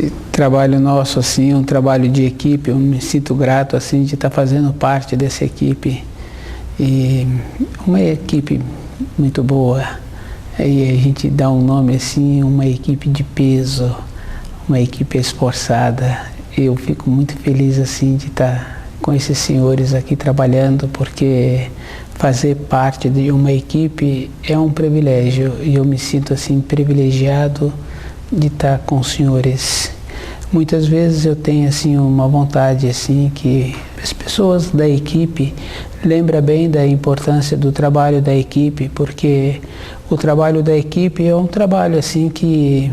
Esse trabalho nosso, assim, um trabalho de equipe, eu me sinto grato, assim, de estar fazendo parte dessa equipe. E uma equipe muito boa. Aí a gente dá um nome, assim, uma equipe de peso, uma equipe esforçada. Eu fico muito feliz, assim, de estar com esses senhores aqui trabalhando, porque fazer parte de uma equipe é um privilégio. E eu me sinto, assim, privilegiado de estar com os senhores. Muitas vezes eu tenho assim uma vontade assim que as pessoas da equipe lembrem bem da importância do trabalho da equipe, porque o trabalho da equipe é um trabalho assim que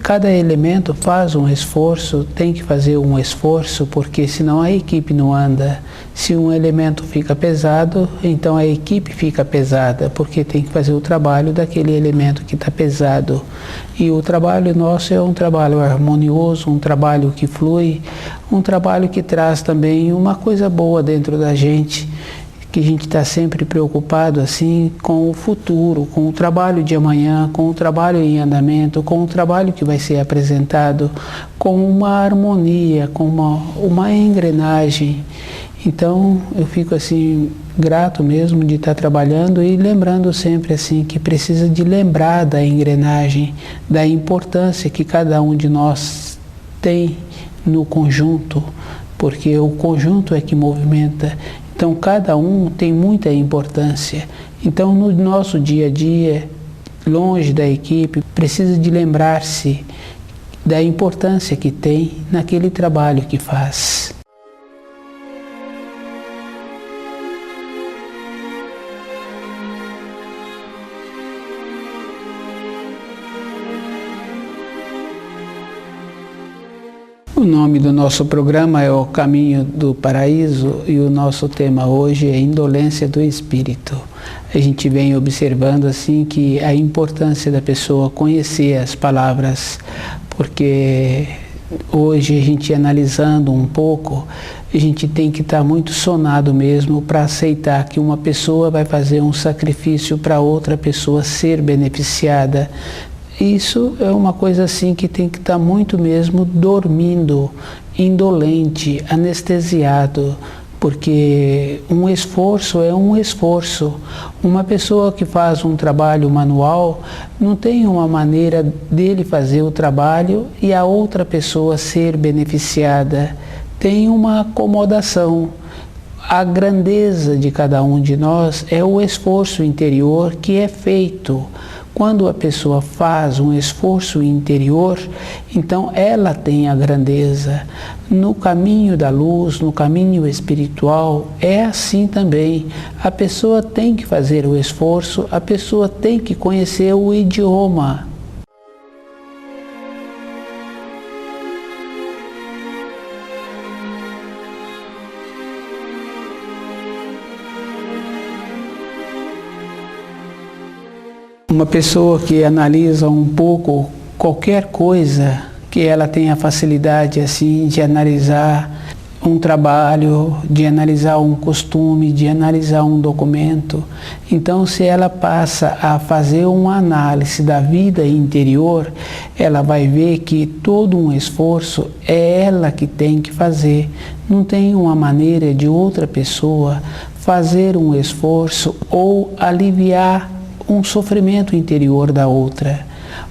cada elemento faz um esforço, tem que fazer um esforço, porque senão a equipe não anda. Se um elemento fica pesado, então a equipe fica pesada, porque tem que fazer o trabalho daquele elemento que está pesado. E o trabalho nosso é um trabalho harmonioso, um trabalho que flui, um trabalho que traz também uma coisa boa dentro da gente, que a gente está sempre preocupado assim com o futuro, com o trabalho de amanhã, com o trabalho em andamento, com o trabalho que vai ser apresentado, com uma harmonia, com uma engrenagem. Então eu fico assim grato mesmo de estar trabalhando e lembrando sempre assim que precisa de lembrar da engrenagem, da importância que cada um de nós tem no conjunto, porque o conjunto é que movimenta. Então, cada um tem muita importância. Então, no nosso dia a dia, longe da equipe, precisa de lembrar-se da importância que tem naquele trabalho que faz. O nome do nosso programa é O Caminho do Paraíso e o nosso tema hoje é Indolência do Espírito. A gente vem observando assim que a importância da pessoa conhecer as palavras, porque hoje a gente analisando um pouco, a gente tem que estar muito sonado mesmo para aceitar que uma pessoa vai fazer um sacrifício para outra pessoa ser beneficiada. Isso é uma coisa assim que tem que estar muito mesmo dormindo, indolente, anestesiado, porque um esforço é um esforço. Uma pessoa que faz um trabalho manual não tem uma maneira dele fazer o trabalho e a outra pessoa ser beneficiada. Tem uma acomodação. A grandeza de cada um de nós é o esforço interior que é feito. Quando a pessoa faz um esforço interior, então ela tem a grandeza. No caminho da luz, no caminho espiritual, é assim também. A pessoa tem que fazer o esforço, a pessoa tem que conhecer o idioma. Uma pessoa que analisa um pouco qualquer coisa, que ela tenha facilidade assim de analisar um trabalho, de analisar um costume, de analisar um documento. Então, se ela passa a fazer uma análise da vida interior, ela vai ver que todo um esforço é ela que tem que fazer. Não tem uma maneira de outra pessoa fazer um esforço ou aliviar um sofrimento interior da outra.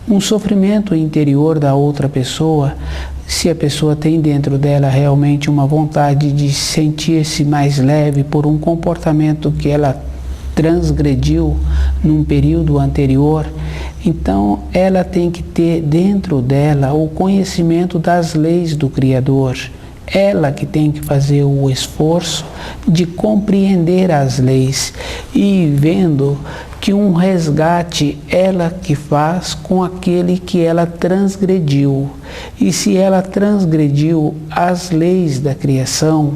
Um sofrimento interior da outra pessoa, se a pessoa tem dentro dela realmente uma vontade de sentir-se mais leve por um comportamento que ela transgrediu num período anterior, então ela tem que ter dentro dela o conhecimento das leis do Criador. Ela que tem que fazer o esforço de compreender as leis e vendo que um resgate ela que faz com aquele que ela transgrediu. E se ela transgrediu as leis da criação,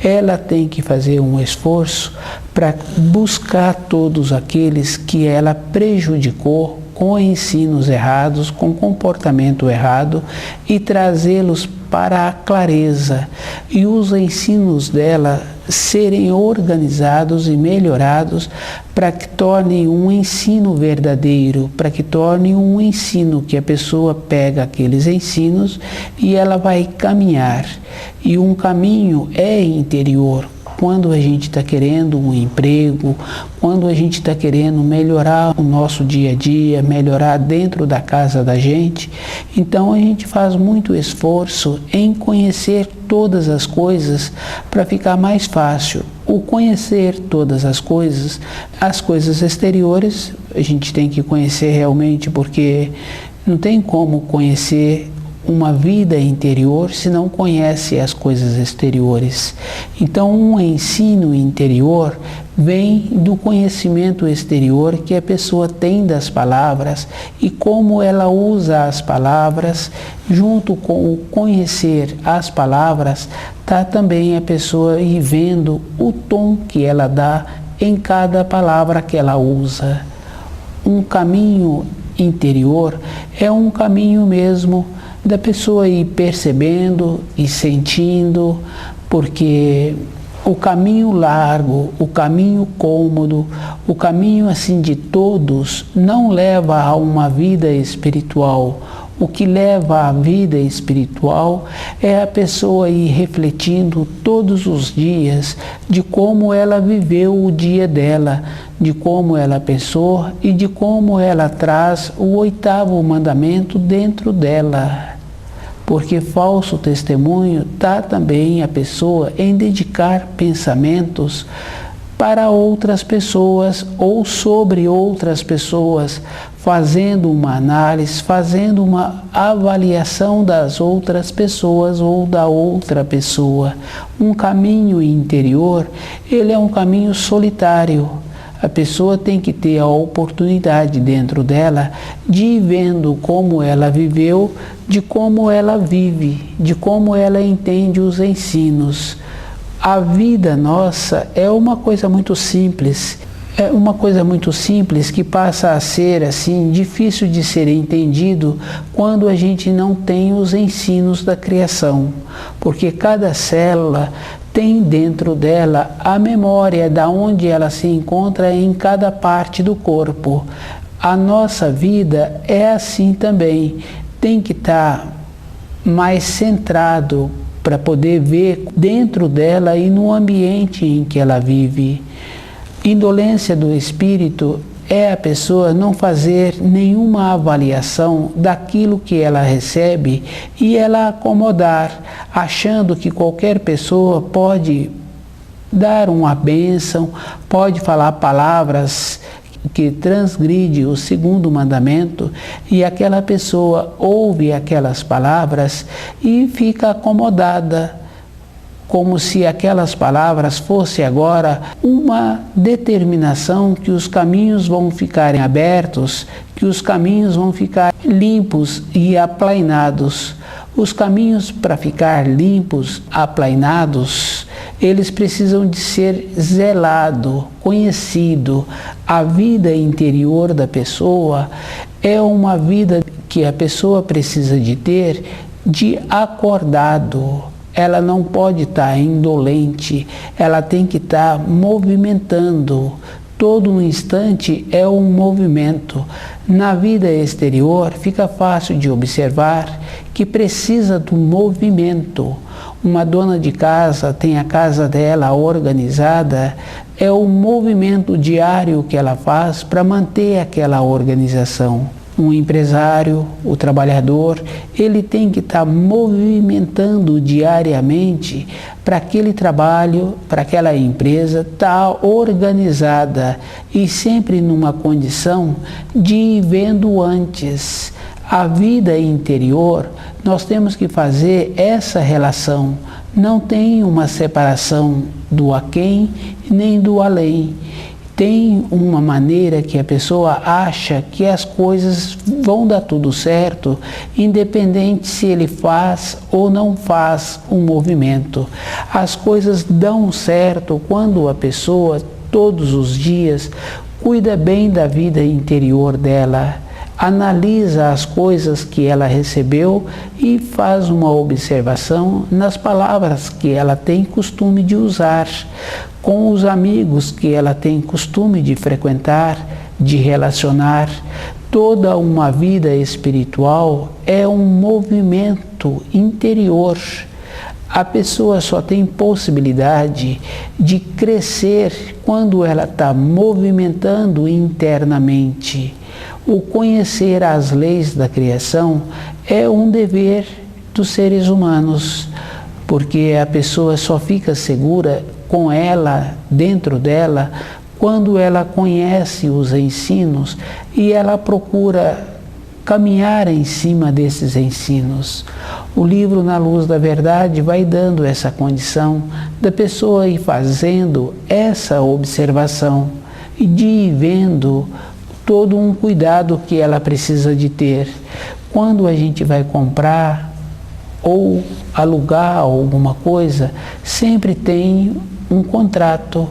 ela tem que fazer um esforço para buscar todos aqueles que ela prejudicou com ensinos errados, com comportamento errado e trazê-los para a clareza e os ensinos dela serem organizados e melhorados para que tornem um ensino verdadeiro, para que torne um ensino que a pessoa pega aqueles ensinos e ela vai caminhar. E um caminho é interior. Quando a gente está querendo um emprego, quando a gente está querendo melhorar o nosso dia a dia, melhorar dentro da casa da gente, então a gente faz muito esforço em conhecer todas as coisas para ficar mais fácil. O conhecer todas as coisas exteriores, a gente tem que conhecer realmente, porque não tem como conhecer uma vida interior se não conhece as coisas exteriores. Então, um ensino interior vem do conhecimento exterior que a pessoa tem das palavras e como ela usa as palavras. Junto com o conhecer as palavras, está também a pessoa ir vendo o tom que ela dá em cada palavra que ela usa. Um caminho interior é um caminho mesmo da pessoa ir percebendo e sentindo, porque o caminho largo, o caminho cômodo, o caminho assim de todos não leva a uma vida espiritual. O que leva à vida espiritual é a pessoa ir refletindo todos os dias de como ela viveu o dia dela, de como ela pensou e de como ela traz o 8º mandamento dentro dela. Porque falso testemunho está também a pessoa em dedicar pensamentos para outras pessoas ou sobre outras pessoas, fazendo uma análise, fazendo uma avaliação das outras pessoas ou da outra pessoa. Um caminho interior, ele é um caminho solitário. A pessoa tem que ter a oportunidade dentro dela de ir vendo como ela viveu, de como ela vive, de como ela entende os ensinos. A vida nossa é uma coisa muito simples. É uma coisa muito simples que passa a ser assim difícil de ser entendido quando a gente não tem os ensinos da criação, porque cada célula tem dentro dela a memória da onde ela se encontra em cada parte do corpo. A nossa vida é assim também, tem que estar mais centrado para poder ver dentro dela e no ambiente em que ela vive. Indolência do espírito é a pessoa não fazer nenhuma avaliação daquilo que ela recebe e ela acomodar, achando que qualquer pessoa pode dar uma bênção, pode falar palavras que transgride o 2º mandamento, e aquela pessoa ouve aquelas palavras e fica acomodada, como se aquelas palavras fosse agora uma determinação que os caminhos vão ficarem abertos, que os caminhos vão ficar limpos e aplainados. Os caminhos para ficar limpos, aplainados, eles precisam de ser zelado, conhecido. A vida interior da pessoa é uma vida que a pessoa precisa de ter de acordado. Ela não pode estar indolente, ela tem que estar movimentando. Todo um instante é um movimento. Na vida exterior fica fácil de observar que precisa do movimento. Uma dona de casa tem a casa dela organizada, é o movimento diário que ela faz para manter aquela organização. Um empresário, o trabalhador, ele tem que estar movimentando diariamente para aquele trabalho, para aquela empresa estar organizada e sempre numa condição de ir vendo antes. A vida interior, nós temos que fazer essa relação. Não tem uma separação do aquém nem do além. Tem uma maneira que a pessoa acha que as coisas vão dar tudo certo, independente se ele faz ou não faz um movimento. As coisas dão certo quando a pessoa, todos os dias, cuida bem da vida interior dela. analisa as coisas que ela recebeu e faz uma observação nas palavras que ela tem costume de usar, com os amigos que ela tem costume de frequentar, de relacionar. Toda uma vida espiritual é um movimento interior. A pessoa só tem possibilidade de crescer quando ela está movimentando internamente. O conhecer as leis da criação é um dever dos seres humanos, porque a pessoa só fica segura com ela, dentro dela, quando ela conhece os ensinos e ela procura caminhar em cima desses ensinos. O livro Na Luz da Verdade vai dando essa condição da pessoa ir fazendo essa observação e de ir vendo todo um cuidado que ela precisa de ter. Quando a gente vai comprar ou alugar alguma coisa, sempre tem um contrato.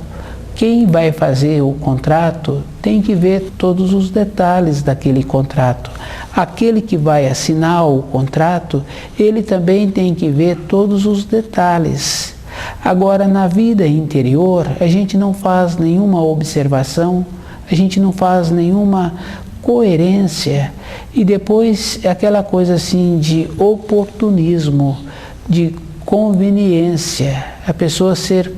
Quem vai fazer o contrato tem que ver todos os detalhes daquele contrato. Aquele que vai assinar o contrato, ele também tem que ver todos os detalhes. Agora, na vida interior, a gente não faz nenhuma observação, a gente não faz nenhuma coerência. E depois, aquela coisa assim de oportunismo, de conveniência, a pessoa ser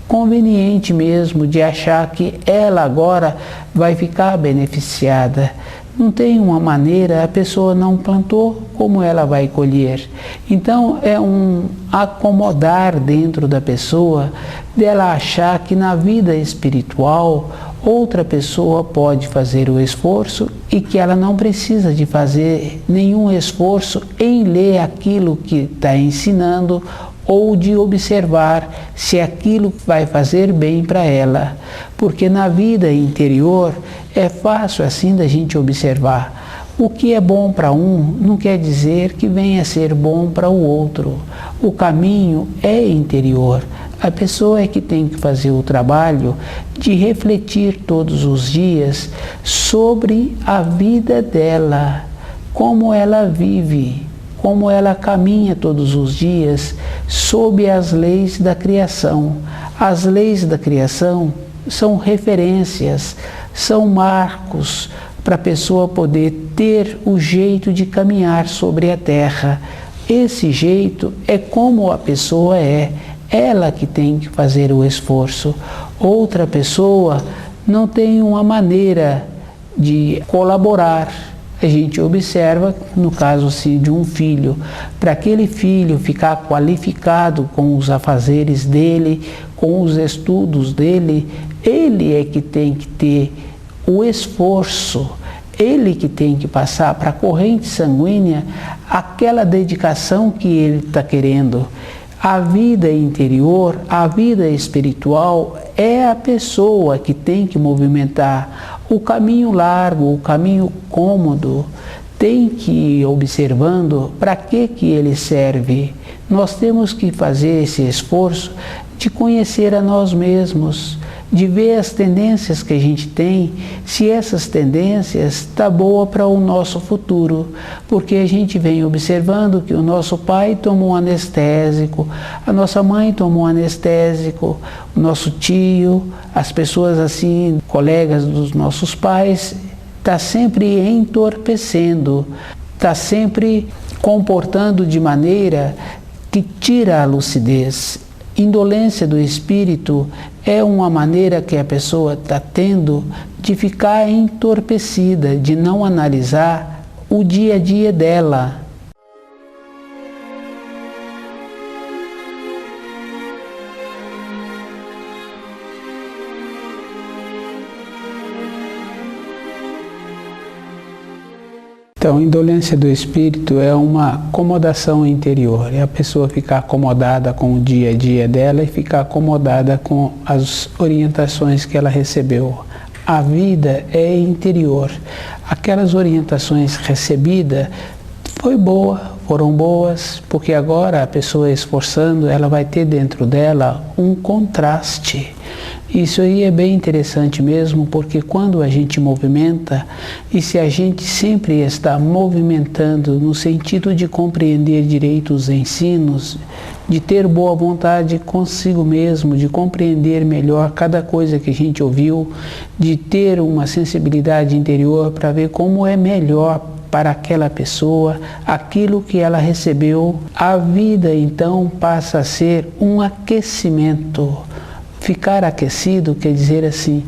conveniente mesmo, de achar que ela agora vai ficar beneficiada. Não tem uma maneira, a pessoa não plantou, como ela vai colher? Então é um acomodar dentro da pessoa, dela achar que na vida espiritual outra pessoa pode fazer o esforço e que ela não precisa de fazer nenhum esforço em ler aquilo que está ensinando ou de observar se aquilo vai fazer bem para ela. Porque na vida interior é fácil assim da gente observar. O que é bom para um não quer dizer que venha a ser bom para o outro. O caminho é interior. A pessoa é que tem que fazer o trabalho de refletir todos os dias sobre a vida dela, como ela vive, como ela caminha todos os dias sob as leis da criação. As leis da criação são referências, são marcos para a pessoa poder ter o jeito de caminhar sobre a terra. Esse jeito é como a pessoa é, ela que tem que fazer o esforço. Outra pessoa não tem uma maneira de colaborar. A gente observa, no caso assim, de um filho, para aquele filho ficar qualificado com os afazeres dele, com os estudos dele, ele é que tem que ter o esforço, ele que tem que passar para a corrente sanguínea aquela dedicação que ele está querendo. A vida interior, a vida espiritual é a pessoa que tem que movimentar. O caminho largo, o caminho cômodo, tem que ir observando para que ele serve. Nós temos que fazer esse esforço de conhecer a nós mesmos, de ver as tendências que a gente tem, se essas tendências estão boas para o nosso futuro. Porque a gente vem observando que o nosso pai tomou um anestésico, a nossa mãe tomou um anestésico, o nosso tio, as pessoas assim, colegas dos nossos pais, está sempre entorpecendo, está sempre comportando de maneira que tira a lucidez. Indolência do espírito é uma maneira que a pessoa está tendo de ficar entorpecida, de não analisar o dia a dia dela. Então, indolência do espírito é uma acomodação interior, é a pessoa ficar acomodada com o dia a dia dela e ficar acomodada com as orientações que ela recebeu. A vida é interior. Aquelas orientações recebidas foram boas, porque agora a pessoa esforçando, ela vai ter dentro dela um contraste. Isso aí é bem interessante mesmo, porque quando a gente movimenta, e se a gente sempre está movimentando no sentido de compreender direito os ensinos, de ter boa vontade consigo mesmo, de compreender melhor cada coisa que a gente ouviu, de ter uma sensibilidade interior para ver como é melhor para aquela pessoa, aquilo que ela recebeu, a vida então passa a ser um aquecimento. Ficar aquecido quer dizer assim,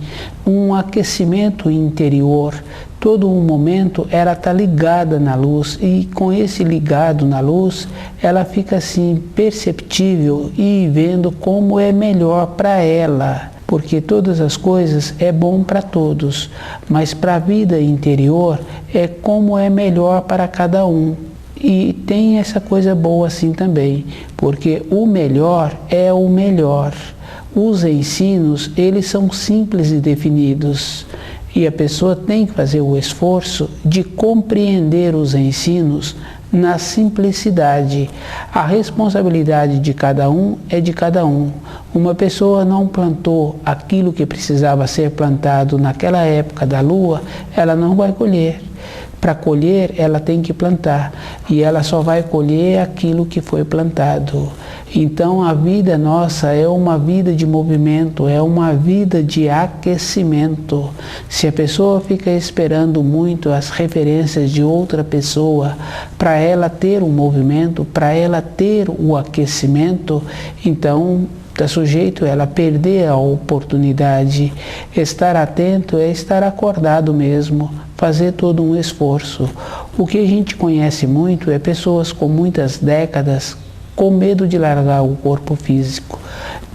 um aquecimento interior. Todo um momento ela está ligada na luz e com esse ligado na luz, ela fica assim perceptível e vendo como é melhor para ela. Porque todas as coisas é bom para todos, mas para a vida interior é como é melhor para cada um. E tem essa coisa boa assim também, porque o melhor é o melhor. Os ensinos, eles são simples e definidos. E a pessoa tem que fazer o esforço de compreender os ensinos na simplicidade. A responsabilidade de cada um é de cada um. Uma pessoa não plantou aquilo que precisava ser plantado naquela época da lua, ela não vai colher. Para colher, ela tem que plantar, e ela só vai colher aquilo que foi plantado. Então, a vida nossa é uma vida de movimento, é uma vida de aquecimento. Se a pessoa fica esperando muito as referências de outra pessoa para ela ter um movimento, para ela ter o aquecimento, então está sujeito a ela perder a oportunidade. Estar atento é estar acordado mesmo, fazer todo um esforço. O que a gente conhece muito é pessoas com muitas décadas com medo de largar o corpo físico.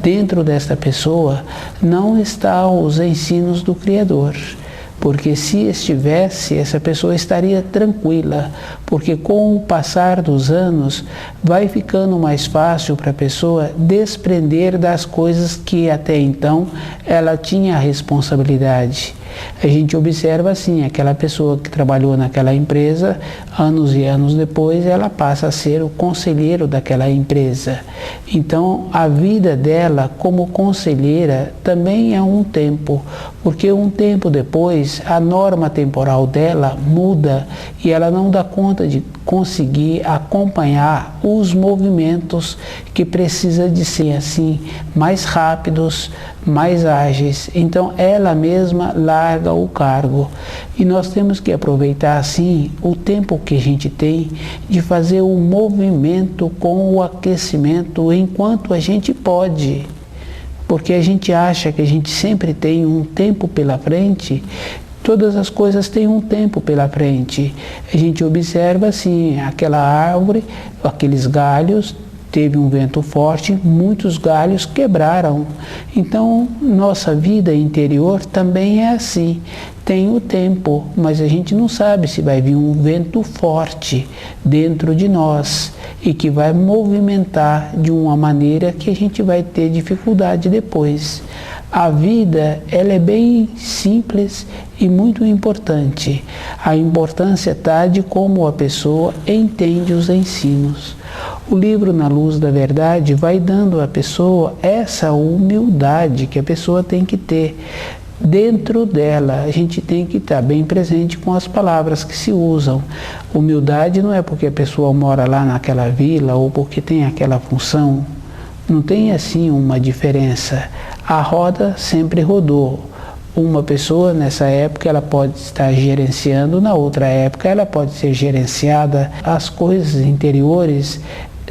Dentro desta pessoa não estão os ensinos do Criador. Porque se estivesse, essa pessoa estaria tranquila, porque com o passar dos anos vai ficando mais fácil para a pessoa desprender das coisas que até então ela tinha responsabilidade. A gente observa assim, aquela pessoa que trabalhou naquela empresa, anos e anos depois, ela passa a ser o conselheiro daquela empresa. Então, a vida dela como conselheira também é um tempo, porque um tempo depois, a norma temporal dela muda e ela não dá conta de conseguir acompanhar os movimentos que precisa de ser assim, mais rápidos, mais ágeis. Então ela mesma larga o cargo. E nós temos que aproveitar assim o tempo que a gente tem de fazer o movimento com o aquecimento enquanto a gente pode. Porque a gente acha que a gente sempre tem um tempo pela frente. Todas as coisas têm um tempo pela frente. A gente observa assim, aquela árvore, aqueles galhos, teve um vento forte, muitos galhos quebraram. Então, nossa vida interior também é assim. Tem o tempo, mas a gente não sabe se vai vir um vento forte dentro de nós e que vai movimentar de uma maneira que a gente vai ter dificuldade depois. A vida, ela é bem simples e muito importante. A importância está de como a pessoa entende os ensinos. O livro Na Luz da Verdade vai dando à pessoa essa humildade que a pessoa tem que ter. Dentro dela, a gente tem que estar bem presente com as palavras que se usam. Humildade não é porque a pessoa mora lá naquela vila ou porque tem aquela função. Não tem assim uma diferença. A roda sempre rodou. Uma pessoa nessa época ela pode estar gerenciando, na outra época ela pode ser gerenciada. As coisas interiores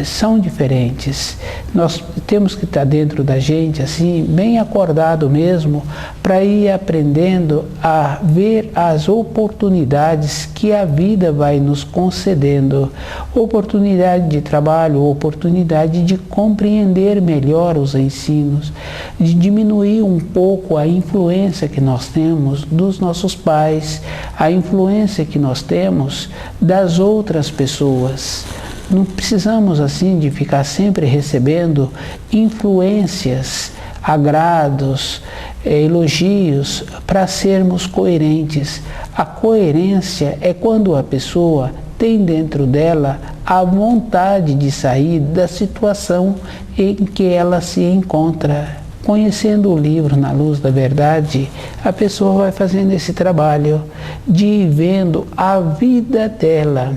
são diferentes. Nós temos que estar dentro da gente assim, bem acordado mesmo, para ir aprendendo a ver as oportunidades que a vida vai nos concedendo. Oportunidade de trabalho, oportunidade de compreender melhor os ensinos, de diminuir um pouco a influência que nós temos dos nossos pais, a influência que nós temos das outras pessoas. Não precisamos assim de ficar sempre recebendo influências, agrados, elogios para sermos coerentes. A coerência é quando a pessoa tem dentro dela a vontade de sair da situação em que ela se encontra. Conhecendo o livro Na Luz da Verdade, a pessoa vai fazendo esse trabalho de ir vendo a vida dela.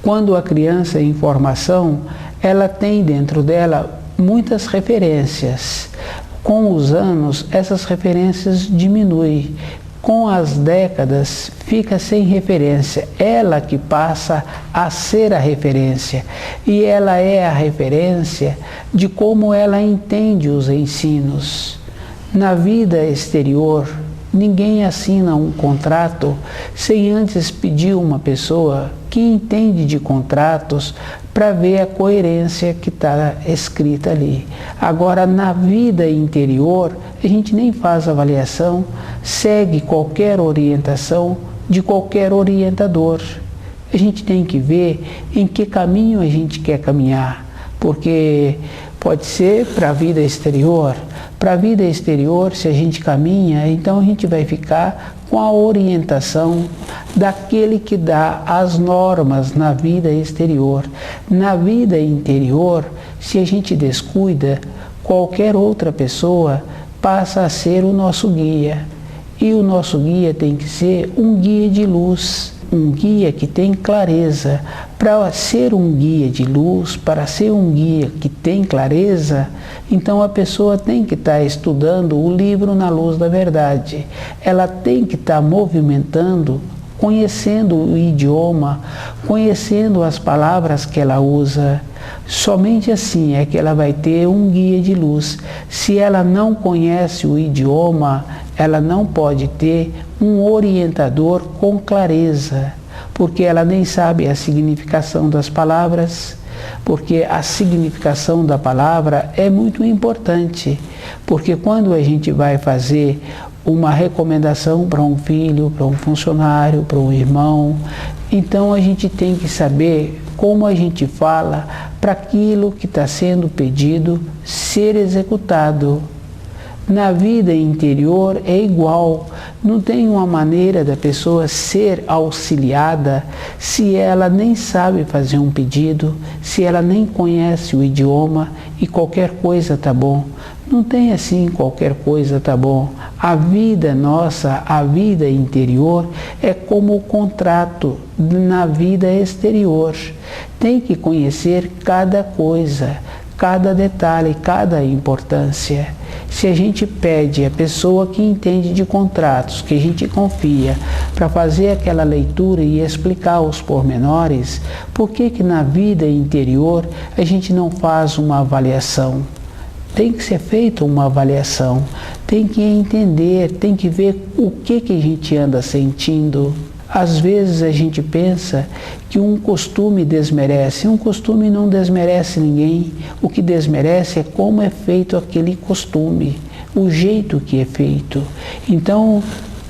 Quando a criança é em formação, ela tem dentro dela muitas referências. Com os anos, essas referências diminuem. Com as décadas, fica sem referência. Ela que passa a ser a referência. E ela é a referência de como ela entende os ensinos. Na vida exterior, ninguém assina um contrato sem antes pedir uma pessoa que entende de contratos para ver a coerência que está escrita ali. Agora, na vida interior, a gente nem faz avaliação, segue qualquer orientação de qualquer orientador. A gente tem que ver em que caminho a gente quer caminhar, porque pode ser para a vida exterior. Para a vida exterior, se a gente caminha, então a gente vai ficar com a orientação daquele que dá as normas na vida exterior. Na vida interior, se a gente descuida, qualquer outra pessoa passa a ser o nosso guia. E o nosso guia tem que ser um guia de luz, um guia que tem clareza. Para ser um guia de luz, para ser um guia que tem clareza, então a pessoa tem que estar estudando o livro Na Luz da Verdade. Ela tem que estar movimentando, conhecendo o idioma, conhecendo as palavras que ela usa. Somente assim é que ela vai ter um guia de luz. Se ela não conhece o idioma, ela não pode ter um orientador com clareza, porque ela nem sabe a significação das palavras, porque a significação da palavra é muito importante, porque quando a gente vai fazer uma recomendação para um filho, para um funcionário, para um irmão, então a gente tem que saber como a gente fala para aquilo que está sendo pedido ser executado. Na vida interior é igual, não tem uma maneira da pessoa ser auxiliada se ela nem sabe fazer um pedido, se ela nem conhece o idioma e qualquer coisa tá bom. Não tem assim qualquer coisa tá bom. A vida nossa, a vida interior é como o contrato na vida exterior. Tem que conhecer cada coisa, cada detalhe, cada importância. Se a gente pede a pessoa que entende de contratos, que a gente confia, para fazer aquela leitura e explicar os pormenores, por que na vida interior a gente não faz uma avaliação? Tem que ser feita uma avaliação, tem que entender, tem que ver o que a gente anda sentindo. Às vezes a gente pensa que um costume desmerece. Um costume não desmerece ninguém. O que desmerece é como é feito aquele costume, o jeito que é feito. Então,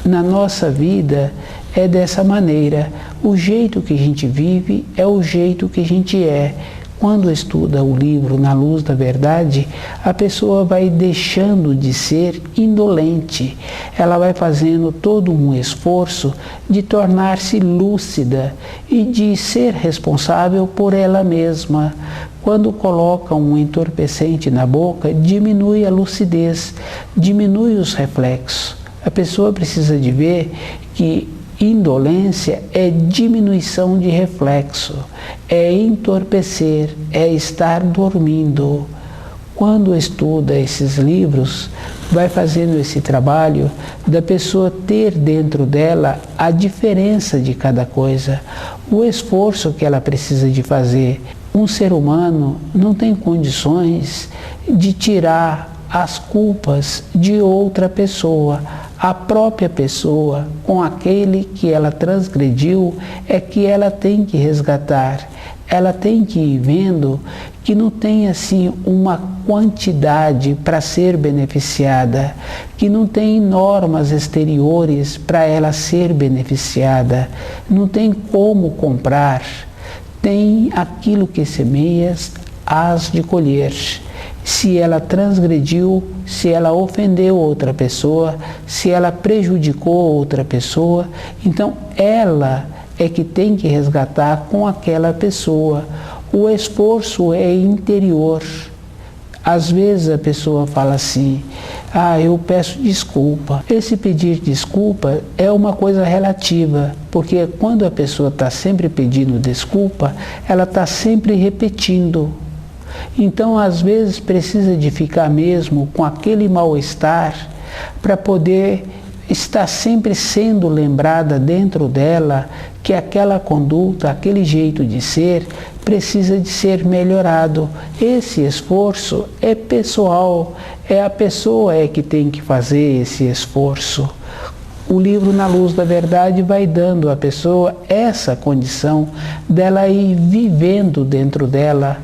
na nossa vida é dessa maneira. O jeito que a gente vive é o jeito que a gente é. Quando estuda o livro Na Luz da Verdade, a pessoa vai deixando de ser indolente. Ela vai fazendo todo um esforço de tornar-se lúcida e de ser responsável por ela mesma. Quando coloca um entorpecente na boca, diminui a lucidez, diminui os reflexos. A pessoa precisa de ver que indolência é diminuição de reflexo, é entorpecer, é estar dormindo. Quando estuda esses livros, vai fazendo esse trabalho da pessoa ter dentro dela a diferença de cada coisa, o esforço que ela precisa de fazer. Um ser humano não tem condições de tirar as culpas de outra pessoa. A própria pessoa, com aquele que ela transgrediu, é que ela tem que resgatar. Ela tem que ir vendo que não tem assim uma quantidade para ser beneficiada, que não tem normas exteriores para ela ser beneficiada, não tem como comprar, tem aquilo que semeias, hás de colher. Se ela transgrediu, se ela ofendeu outra pessoa, se ela prejudicou outra pessoa, então ela é que tem que resgatar com aquela pessoa. O esforço é interior. Às vezes a pessoa fala assim, eu peço desculpa. Esse pedir desculpa é uma coisa relativa, porque quando a pessoa está sempre pedindo desculpa, ela está sempre repetindo. Então, às vezes, precisa de ficar mesmo com aquele mal-estar para poder estar sempre sendo lembrada dentro dela que aquela conduta, aquele jeito de ser, precisa de ser melhorado. Esse esforço é pessoal, é a pessoa que tem que fazer esse esforço. O livro Na Luz da Verdade vai dando à pessoa essa condição dela ir vivendo dentro dela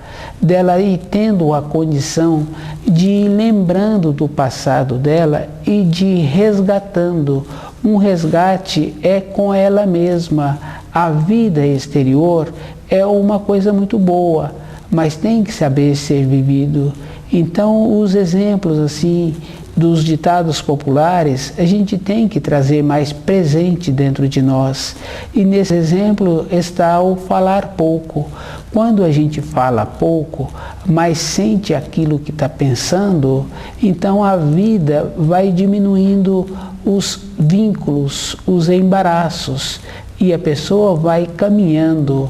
ir tendo a condição de ir lembrando do passado dela e de ir resgatando. Um resgate é com ela mesma. A vida exterior é uma coisa muito boa, mas tem que saber ser vivido. Então, os exemplos assim dos ditados populares, a gente tem que trazer mais presente dentro de nós. E nesse exemplo está o falar pouco. Quando a gente fala pouco, mas sente aquilo que está pensando, então a vida vai diminuindo os vínculos, os embaraços, e a pessoa vai caminhando.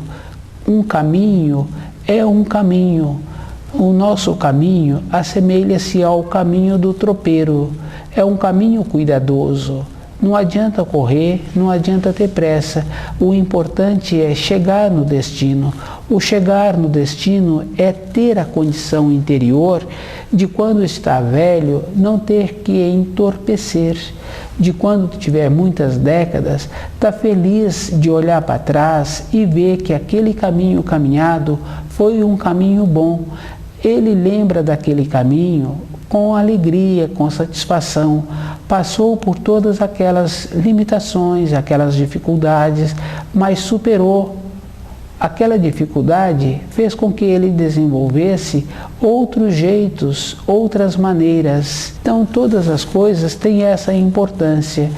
Um caminho é um caminho. O nosso caminho assemelha-se ao caminho do tropeiro. É um caminho cuidadoso. Não adianta correr, não adianta ter pressa. O importante é chegar no destino. O chegar no destino é ter a condição interior de, quando está velho, não ter que entorpecer. De quando tiver muitas décadas, estar feliz de olhar para trás e ver que aquele caminho caminhado foi um caminho bom. Ele lembra daquele caminho com alegria, com satisfação. Passou por todas aquelas limitações, aquelas dificuldades, mas superou. Aquela dificuldade fez com que ele desenvolvesse outros jeitos, outras maneiras. Então, todas as coisas têm essa importância.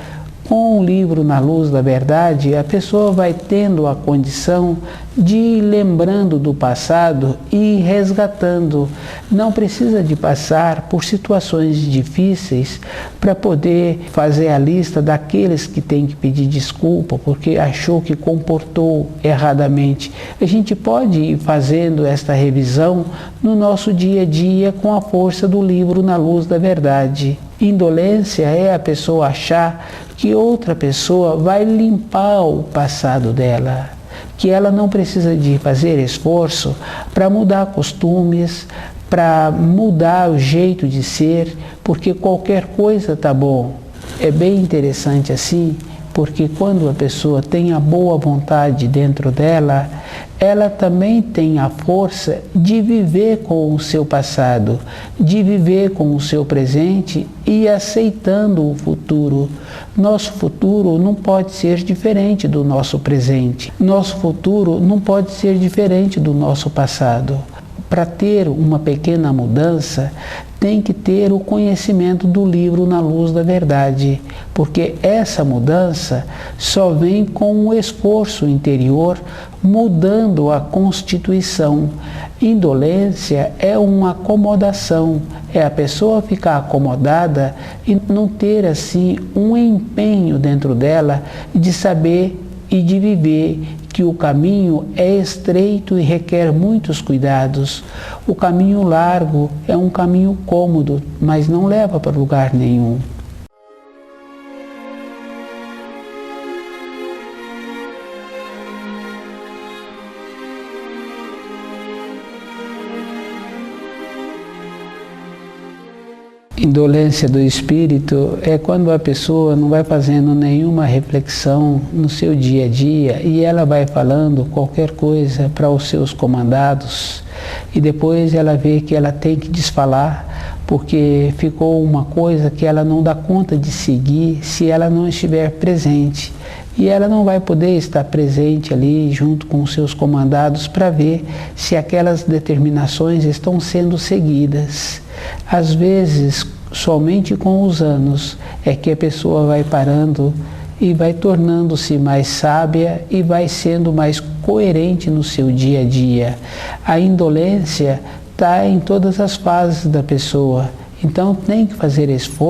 Com o livro Na Luz da Verdade, a pessoa vai tendo a condição de ir lembrando do passado e resgatando. Não precisa de passar por situações difíceis para poder fazer a lista daqueles que tem que pedir desculpa porque achou que comportou erradamente. A gente pode ir fazendo esta revisão no nosso dia a dia com a força do livro Na Luz da Verdade. Indolência é a pessoa achar que outra pessoa vai limpar o passado dela, que ela não precisa de fazer esforço para mudar costumes, para mudar o jeito de ser, porque qualquer coisa está bom. É bem interessante assim, porque quando a pessoa tem a boa vontade dentro dela, ela também tem a força de viver com o seu passado, de viver com o seu presente e aceitando o futuro. Nosso futuro não pode ser diferente do nosso presente. Nosso futuro não pode ser diferente do nosso passado. Para ter uma pequena mudança, tem que ter o conhecimento do livro Na Luz da Verdade, porque essa mudança só vem com um esforço interior, mudando a constituição. Indolência é uma acomodação, é a pessoa ficar acomodada e não ter assim um empenho dentro dela de saber e de viver que o caminho é estreito e requer muitos cuidados. O caminho largo é um caminho cômodo, mas não leva para lugar nenhum. Indolência do espírito é quando a pessoa não vai fazendo nenhuma reflexão no seu dia a dia e ela vai falando qualquer coisa para os seus comandados e depois ela vê que ela tem que desfalar porque ficou uma coisa que ela não dá conta de seguir se ela não estiver presente. E ela não vai poder estar presente ali junto com os seus comandados para ver se aquelas determinações estão sendo seguidas. Às vezes, somente com os anos é que a pessoa vai parando e vai tornando-se mais sábia e vai sendo mais coerente no seu dia a dia. A indolência está em todas as fases da pessoa. Então tem que fazer esforço